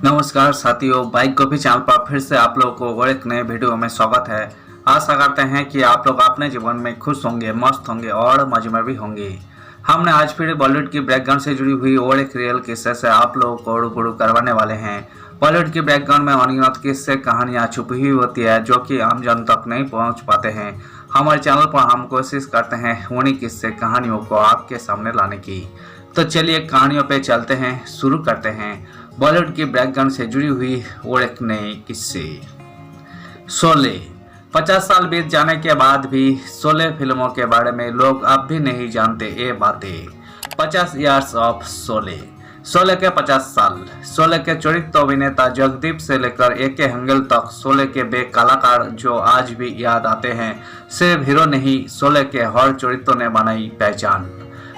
नमस्कार साथियों, bike coffee channel पर फिर से आप लोगों को और एक नए वीडियो में स्वागत है। आशा करते हैं कि आप लोग अपने जीवन में खुश होंगे, मस्त होंगे और मजे में भी होंगे। हमने आज फिर बॉलीवुड की बैकग्राउंड से जुड़ी हुई और एक रियल किस्से से आप लोगों को रूबरू करवाने वाले हैं। बॉलीवुड की बैकग्राउंड में अनगिनत किस्से कहानियाँ छुपी हुई होती है जो कि आम जन तक नहीं पहुँच पाते हैं। हमारे चैनल पर हम कोशिश करते हैं उन्हीं किस्से कहानियों को आपके सामने लाने की। तो चलिए कहानियों पे चलते हैं, शुरू करते हैं बॉलीवुड की बैकग्राउंड से जुड़ी हुई और एक नए किस्से। शोले। 50 साल बीत जाने के बाद भी शोले फिल्मों के बारे में लोग अब भी नहीं जानते ये बातें। 50 ईयर्स ऑफ शोले। शोले के 50 साल। शोले के चरित्र अभिनेता जगदीप से लेकर ए.के. हंगेल तक शोले के वे कलाकार जो आज भी याद आते हैं। सिर्फ हीरो नहीं, शोले के हर चरित्रों ने बनाई पहचान।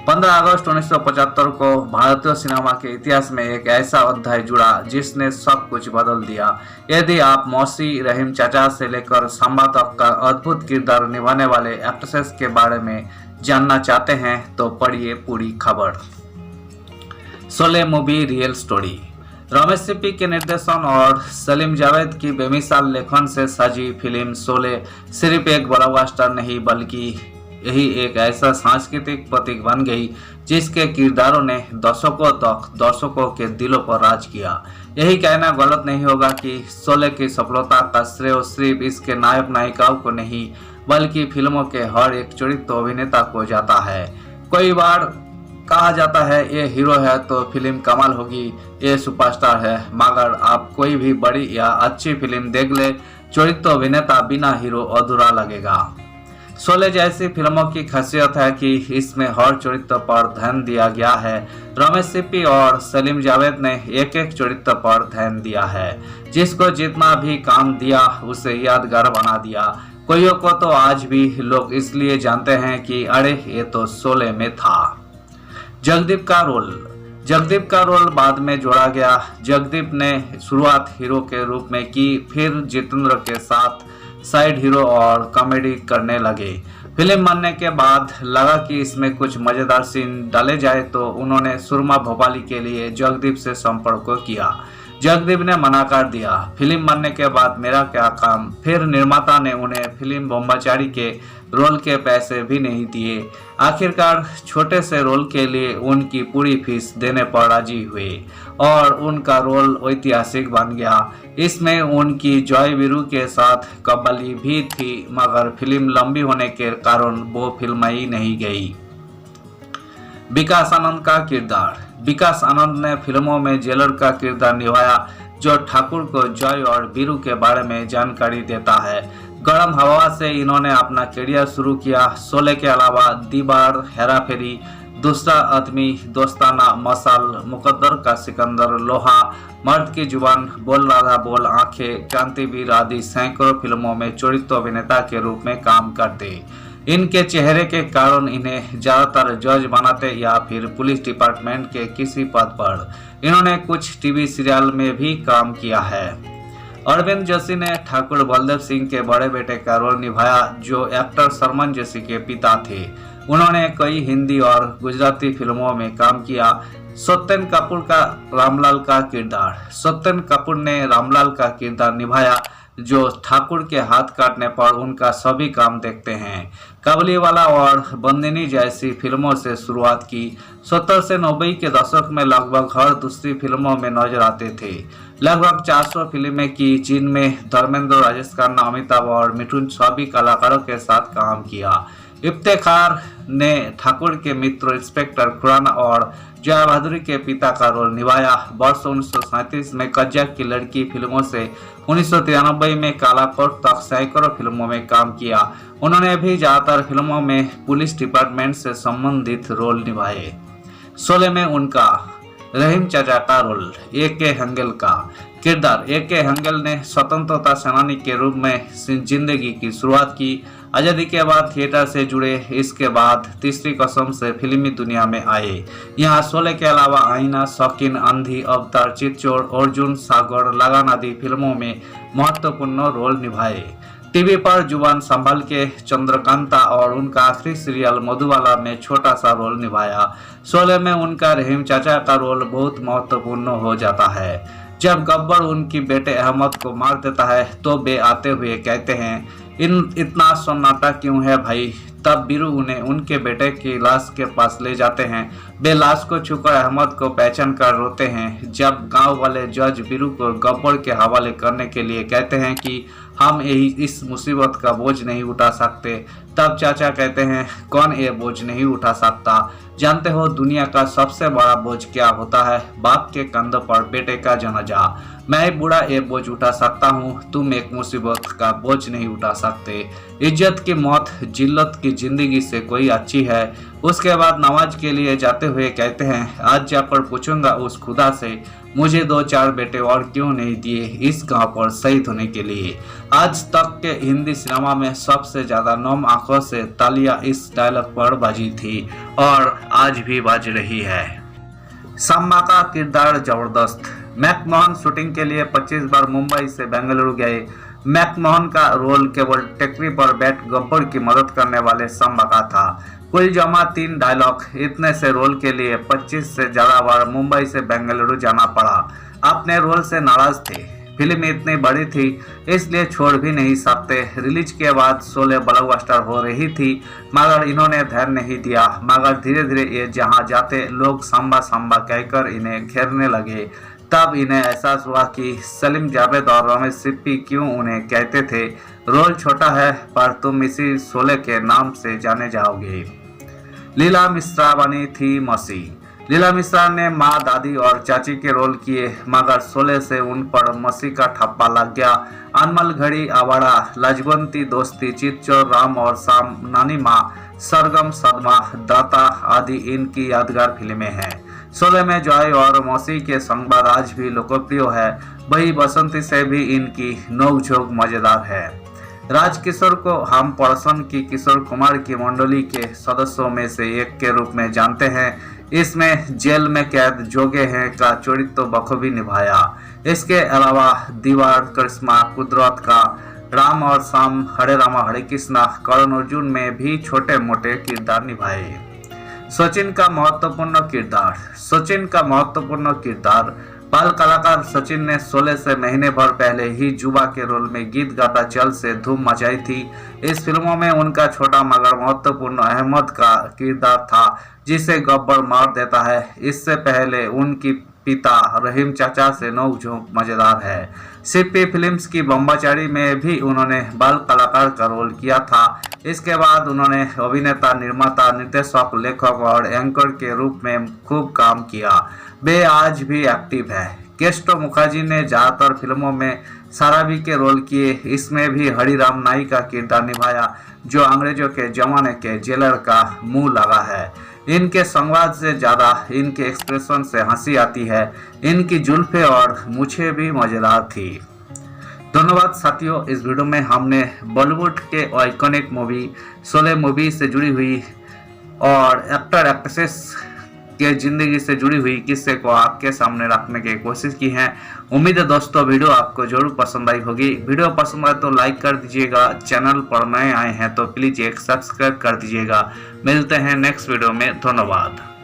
15 अगस्त 1975 को भारतीय सिनेमा के इतिहास में एक ऐसा अध्याय जुड़ा जिसने सब कुछ बदल दिया। यदि आप मौसी, रहीम चाचा से लेकर सांबा तक का अद्भुत किरदार निभाने वाले एक्ट्रेसेस के बारे में जानना चाहते हैं तो पढ़िए पूरी खबर। Sholay movie real story. Ramesh Sippy के निर्देशन और सलीम जावेद की बेमिसाल लेखन से सजी फिल्म शोले सिर्फ एक ब्लॉकबस्टर नहीं बल्कि यही एक ऐसा सांस्कृतिक प्रतीक बन गई जिसके किरदारों ने दर्शकों के दिलों पर राज किया। यही कहना गलत नहीं होगा कि शोले की सफलता का श्रेय सिर्फ इसके नायक नायिकाओं को नहीं बल्कि फिल्मों के हर एक चरित्र अभिनेता को जाता है। कई बार कहा जाता है ये हीरो है तो फिल्म कमाल होगी, ये सुपरस्टार है, मगर आप कोई भी बड़ी या अच्छी फिल्म देख ले, चरित्र अभिनेता बिना हीरो अधूरा लगेगा। शोले जैसी फिल्मों की खासियत है कि इसमें हर चरित्र पर ध्यान दिया गया है। रमेश सिप्पी और सलीम जावेद ने एक एक चरित्र पर ध्यान दिया है। जिसको जितना भी काम दिया उसे यादगार बना दिया। कोइयों को तो आज भी लोग इसलिए जानते हैं कि अरे ये तो शोले में था। जगदीप का रोल बाद में जोड़ा गया। जगदीप ने शुरुआत हीरो के रूप में की, फिर जितेंद्र के साथ साइड हीरो और कॉमेडी करने लगे। फिल्म बनने के बाद लगा कि इसमें कुछ मजेदार सीन डाले जाए तो उन्होंने सुरमा भोपाली के लिए जगदीप से संपर्क किया। जगदीप ने मना कर दिया। फिल्म बनने के बाद मेरा क्या काम। फिर निर्माता ने उन्हें फिल्म ब्रह्मचारी के रोल के पैसे भी नहीं दिए। आखिरकार छोटे से रोल के लिए उनकी पूरी फीस देने पर राजी हुए और उनका रोल ऐतिहासिक बन गया। इसमें उनकी जॉय वीरू के साथ कब्बली भी थी, मगर फिल्म लंबी होने के कारण वो फिल्माई नहीं गई। विकास आनंद का किरदार। विकास आनंद ने फिल्मों में जेलर का किरदार निभाया जो ठाकुर को जॉय और वीरू के बारे में जानकारी देता है। गर्म हवा से इन्होंने अपना करियर शुरू किया। शोले के अलावा दीवार, हेरा फेरी, दूसरा आदमी, दोस्ताना, मसाल, मुकद्दर का सिकंदर, लोहा, मर्द की जुबान, बोल राधा बोल, आंखें, क्रांतिवीर आदि सैकड़ों फिल्मों में चरित्र अभिनेता के रूप में काम करते। इनके चेहरे के कारण इन्हें ज्यादातर जज बनाते या फिर पुलिस डिपार्टमेंट के किसी पद पर। इन्होंने कुछ टीवी सीरियल में भी काम किया है। अरविंद जोशी ने ठाकुर बलदेव सिंह के बड़े बेटे का रोल निभाया जो एक्टर सरमन जोशी के पिता थे। उन्होंने कई हिंदी और गुजराती फिल्मों में काम किया। सत्यन कपूर का रामलाल का किरदार। सत्यन कपूर ने रामलाल का किरदार निभाया जो ठाकुर के हाथ काटने पर उनका सभी काम देखते हैं। काबुलीवाला और बंदिनी जैसी फिल्मों से शुरुआत की। 70 से 90 के दशक में लगभग हर दूसरी फिल्मों में नजर आते थे। लगभग 400 फिल्में की जिनमें धर्मेंद्र, राजेश खन्ना, अमिताभ और मिठुन सभी कलाकारों के साथ काम किया। इफ्तेखार ने ठाकुर के मित्र इंस्पेक्टर खुराना और जया भादुरी के पिता का रोल निभाया। वर्ष 1937 में कज्जा की लड़की फिल्मों से 1993 में काला कोट तक सैकड़ों फिल्मों में काम किया। उन्होंने भी ज्यादातर फिल्मों में पुलिस डिपार्टमेंट से संबंधित रोल निभाए। शोले में उनका रहीम चाचा का रोल। ए.के. हंगेल का किरदार। ए.के. हंगेल ने स्वतंत्रता सेनानी के रूप में जिंदगी की शुरुआत की। आजादी के बाद थिएटर से जुड़े, इसके बाद तीसरी कसम से फिल्मी दुनिया में आए। यहाँ शोले के अलावा आईना, शौकीन, अंधी, अवतार, चितचोर, अर्जुन, सागर, लगान आदि फिल्मों में महत्वपूर्ण रोल निभाए। टीवी पर जुबान संभाल के चंद्रकांता और उनका आखिरी सीरियल मधुबाला में छोटा सा रोल निभाया। शोले में उनका रहीम चाचा का रोल बहुत महत्वपूर्ण हो जाता है। जब गब्बर उनकी बेटे अहमद को मार देता है तो बे आते हुए कहते हैं, इतना सन्नाटा क्यों है भाई। तब बीरू उन्हें उनके बेटे की लाश के पास ले जाते हैं। वे लाश को छूकर अहमद को पहचान कर रोते हैं। जब गांव वाले जज बीरू को गब्बर के हवाले करने के लिए कहते हैं कि हम यही इस मुसीबत का बोझ नहीं उठा सकते, तब चाचा कहते हैं, कौन ये बोझ नहीं उठा सकता। जानते हो दुनिया का सबसे बड़ा बोझ क्या होता है? बाप के कंधों पर बेटे का जनाजा। मैं बूढ़ा ये बोझ उठा सकता हूँ, तुम एक मुसीबत का बोझ नहीं उठा सकते। इज्जत की मौत जिल्लत की जिंदगी से कोई अच्छी है। उसके बाद नमाज के लिए जाते हुए कहते हैं, आज जाकर पूछूंगा उस खुदा से मुझे 2-4 बेटे और क्यों नहीं दिए इस गांव पर शहीद होने के लिए। आज तक के हिंदी सिनेमा में सबसे ज्यादा नम आंखों से तालियां इस डायलॉग पर बाजी थी और आज भी बाज रही है। सम्मा का किरदार जबरदस्त। मैकमोहन शूटिंग के लिए 25 बार मुंबई से बेंगलुरु गए। मैकमोहन का रोल केवल टेकरी पर बैठ गब्बर की मदद करने वाले सम्मा का था। कुल जमा 3 डायलॉग। इतने से रोल के लिए 25 से ज्यादा बार मुंबई से बेंगलुरु जाना पड़ा। अपने रोल से नाराज थे। फिल्म इतनी बड़ी थी इसलिए छोड़ भी नहीं सकते। रिलीज के बाद 16 ब्लॉकबस्टर हो रही थी मगर इन्होंने धैर्य नहीं दिया। मगर धीरे धीरे ये जहां जाते लोग सांबा सांबा कहकर इन्हें घेरने लगे। तब इन्हें एहसास हुआ कि सलीम जावेद और रमेश सिप्पी क्यों उन्हें कहते थे, रोल छोटा है पर तुम इसी शोले के नाम से जाने जाओगे। लीला मिश्रा बनी थी मौसी। लीला मिश्रा ने माँ, दादी और चाची के रोल किए मगर शोले से उन पर मौसी का ठप्पा लग गया। अनमल घड़ी, आवाड़ा, लाजवंती दोस्ती, चितचोर, राम और शाम, नानी माँ, सरगम, सदमा, दाता आदि इनकी यादगार फिल्में हैं। शोले में जॉय और मौसी के संवाद आज भी लोकप्रिय है। वही बसंती से भी इनकी नोक-झोंक मजेदार है। राजकिशोर को हम पड़ोसन की किशोर कुमार की मंडली के सदस्यों में से एक के रूप में जानते हैं। इसमें जेल में कैद जोगे हैं का चरित्र तो बखूबी निभाया। इसके अलावा दीवार, करिश्मा, कुदरत का, राम और शाम, हरे रामा हरे कृष्णा, करण अर्जुन में भी छोटे मोटे किरदार निभाए। सचिन का महत्वपूर्ण किरदार। बाल कलाकार सचिन ने 16 से महीने भर पहले ही जुबा के रोल में गीत गाता चल से धूम मचाई थी। इस फिल्मों में उनका छोटा मगर महत्वपूर्ण अहमद का किरदार था जिसे गब्बर मार देता है। इससे पहले उनकी पिता रहीम चाचा से नोक-झोंक मजेदार है। सिप्पी फिल्म्स की ब्रह्मचारी में भी उन्होंने बाल कलाकार का रोल किया था। इसके बाद उन्होंने अभिनेता, निर्माता, निर्देशक, लेखक और एंकर के रूप में खूब काम किया। वे आज भी एक्टिव है। केस्टो मुखर्जी ने ज्यादातर फिल्मों में साराबी के रोल किए। इसमें भी हरिराम नाई का किरदार निभाया जो अंग्रेजों के जमाने के जेलर का मुंह लगा है। इनके संवाद से ज्यादा इनके एक्सप्रेशन से हंसी आती है। इनकी जुल्फे और मूछें भी मजेदार थी। धन्यवाद साथियों, इस वीडियो में हमने बॉलीवुड के आइकॉनिक मूवी शोले मूवी से जुड़ी हुई और एक्टर एक्ट्रेसेस के जिंदगी से जुड़ी हुई किस्से को आपके सामने रखने की कोशिश की है। उम्मीद है दोस्तों वीडियो आपको जरूर पसंद आई होगी। वीडियो पसंद आए तो लाइक कर दीजिएगा। चैनल पर नए आए हैं तो प्लीज एक सब्सक्राइब कर दीजिएगा। मिलते हैं नेक्स्ट वीडियो में। धन्यवाद।